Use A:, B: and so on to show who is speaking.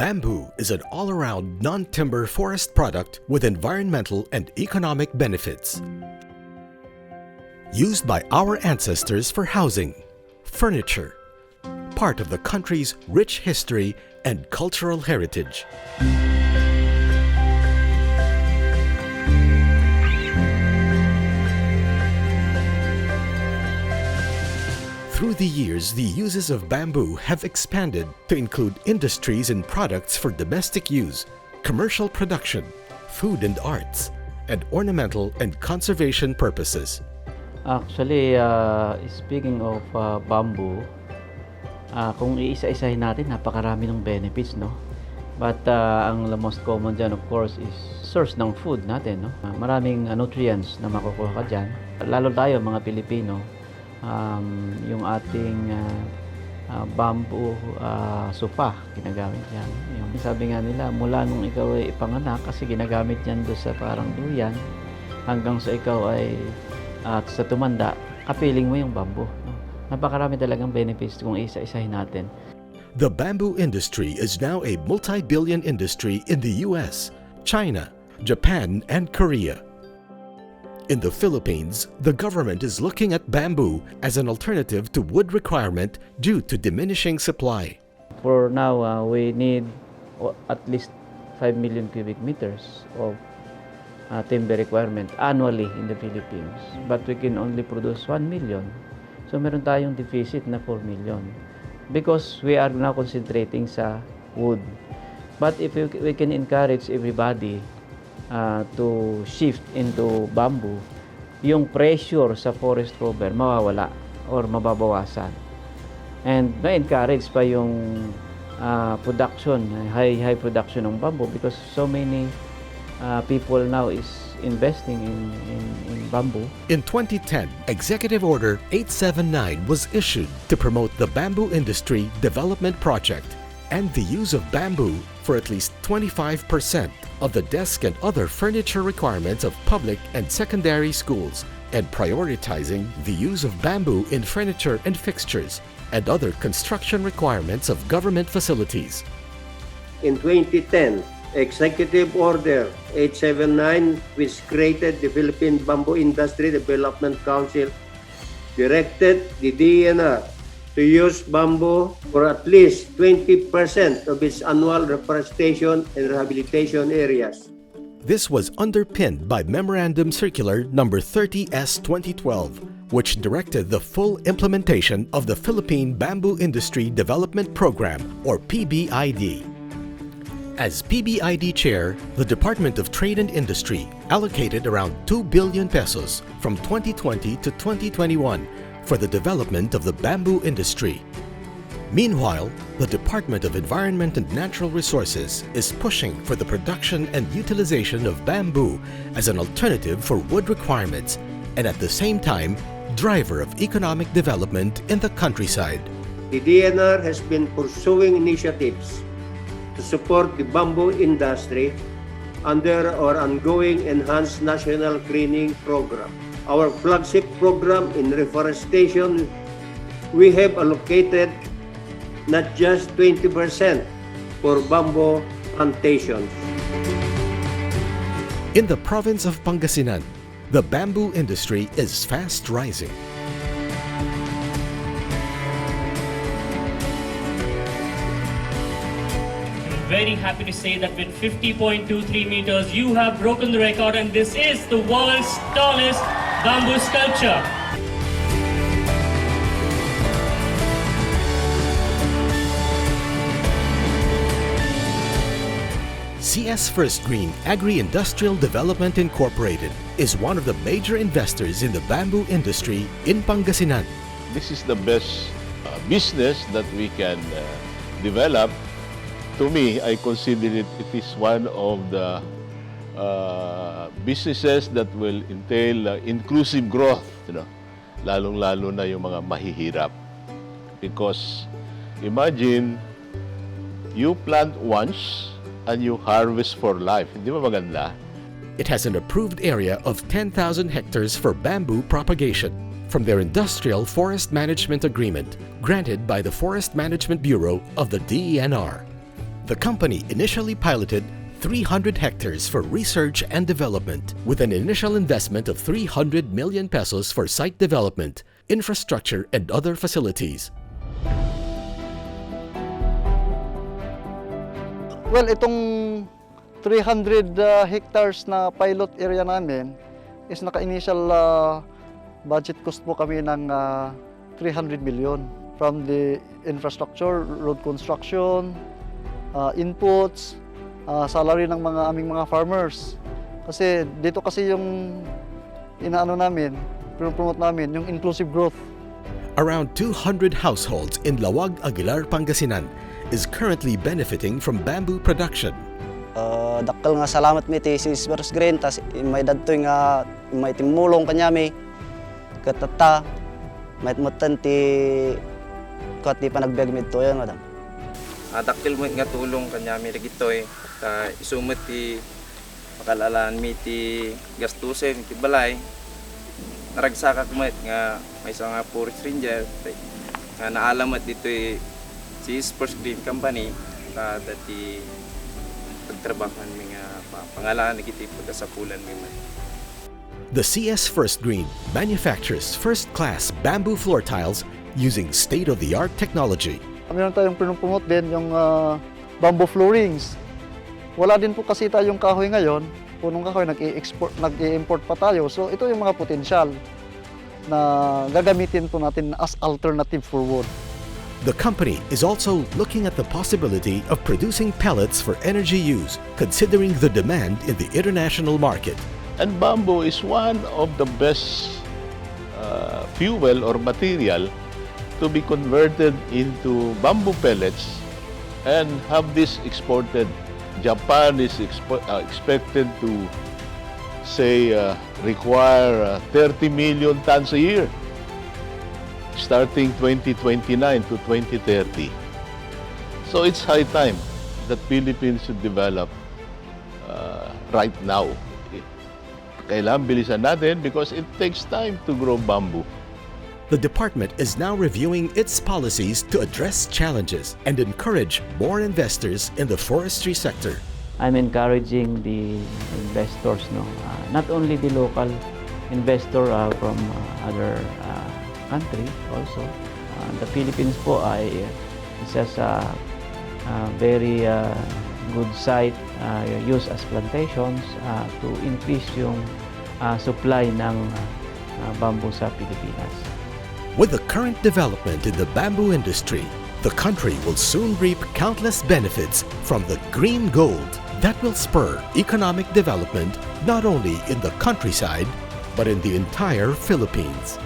A: Bamboo is an all-around non-timber forest product with environmental and economic benefits. Used by our ancestors for housing, furniture, part of the country's rich history and cultural heritage. Through the years, the uses of bamboo have expanded to include industries and products for domestic use, commercial production, food and arts, and ornamental and conservation purposes.
B: Actually, speaking of bamboo, kung iisa-isahin natin, napakarami ng benefits, no? But ang the most common dyan, of course, is source ng food natin, no? Maraming nutrients na makukuha ka dyan. Lalo tayo, mga Pilipino, yung ating bamboo sofa, ginagamit yan. Yung sabi nga nila, mula nung ikaw ay ipanganak, kasi ginagamit yan doon sa parang duyan, hanggang sa ikaw ay sa tumanda, kapiling mo yung bamboo. No? Napakarami talagang benefits kung isa-isahin natin.
A: The bamboo industry is now a multi-billion industry in the US, China, Japan, and Korea. In the Philippines, the government is looking at bamboo as an alternative to wood requirement due to diminishing supply.
B: For now, we need at least 5 million cubic meters of timber requirement annually in the Philippines. But we can only produce 1 million. So meron tayong deficit na 4 million. Because we are now concentrating sa wood. But if we can encourage everybody to shift into bamboo, yung pressure sa forest cover mawawala or mababawasan. And na-encourage pa yung production, high production ng bamboo because so many people now is investing in bamboo.
A: In 2010, Executive Order 879 was issued to promote the Bamboo Industry Development Project and the use of bamboo for at least 25% of the desk and other furniture requirements of public and secondary schools, and prioritizing the use of bamboo in furniture and fixtures and other construction requirements of government facilities.
C: In 2010, Executive Order 879, which created the Philippine Bamboo Industry Development Council, directed the DENR to use bamboo for at least 20% of its annual reforestation and rehabilitation areas.
A: This was underpinned by Memorandum Circular No. 30S 2012, which directed the full implementation of the Philippine Bamboo Industry Development Program, or PBID. As PBID Chair, the Department of Trade and Industry allocated around 2 billion pesos from 2020 to 2021 for the development of the bamboo industry. Meanwhile, the Department of Environment and Natural Resources is pushing for the production and utilization of bamboo as an alternative for wood requirements and at the same time, driver of economic development in the countryside.
C: The DENR has been pursuing initiatives to support the bamboo industry under our ongoing Enhanced National Greening Program. Our flagship program in reforestation, we have allocated not just 20% for bamboo plantations.
A: In the province of Pangasinan, the bamboo industry is fast rising.
D: Very happy to say that with 50.23 meters, you have broken the record, and this is the world's tallest bamboo sculpture.
A: CS First Green Agri-Industrial Development Incorporated is one of the major investors in the bamboo industry in Pangasinan.
E: This is the best business that we can develop. To me, I consider it is one of the businesses that will entail inclusive growth, lalong-lalo na yung mga mahihirap. Because imagine, you plant once and you harvest for life. Hindi ba maganda?
A: It has an approved area of 10,000 hectares for bamboo propagation from their Industrial Forest Management Agreement granted by the Forest Management Bureau of the DENR. The company initially piloted 300 hectares for research and development, with an initial investment of 300 million pesos for site development, infrastructure, and other facilities.
F: Well, itong 300 hectares na pilot area namin is naka-initial budget cost po kami ng 300 million from the infrastructure, road construction, inputs, salary ng aming mga farmers. Kasi dito kasi yung inaano namin, promote namin, yung inclusive growth.
A: Around 200 households in Lawag, Aguilar, Pangasinan is currently benefiting from bamboo production.
G: Dakal nga salamat mi ti Sis First Green, tas may dadtoy nga may timulong kanyami katata may mutan ti kat ti panagbiag mi to yan madam.
H: Dakil mo nga tulong kanyami dagitoy ta isumit ti makalalaan mi ti gastusin ti balay naragsaka kumet nga may isa nga forest ranger nga naalamat ditoy Sis First Green Company ta dati pagtrabahan mi nga pangalaan nagiti pagkasapulan mi man.
A: The CS First Green manufactures first-class bamboo floor tiles using state-of-the-art technology.
F: Meron tayong promote din yung bamboo floorings. Wala din po kasi tayong kahoy ngayon. Punong kahoy, nag-i-import pa tayo. So ito yung mga potensyal na gagamitin po natin as alternative for wood.
A: The company is also looking at the possibility of producing pellets for energy use, considering the demand in the international market.
E: And bamboo is one of the best fuel or material to be converted into bamboo pellets and have this exported. Japan is expected to, say, require 30 million tons a year, starting 2029 to 2030. So it's high time that Philippines should develop right now. Kailangan bilisan natin because it takes time to grow bamboo.
A: The department is now reviewing its policies to address challenges and encourage more investors in the forestry sector.
B: I'm encouraging the investors, not only the local investor from other country also. The Philippines po ay isa sa very good site used as plantations to increase yung supply ng bamboo sa Pilipinas.
A: With the current development in the bamboo industry, the country will soon reap countless benefits from the green gold that will spur economic development not only in the countryside but in the entire Philippines.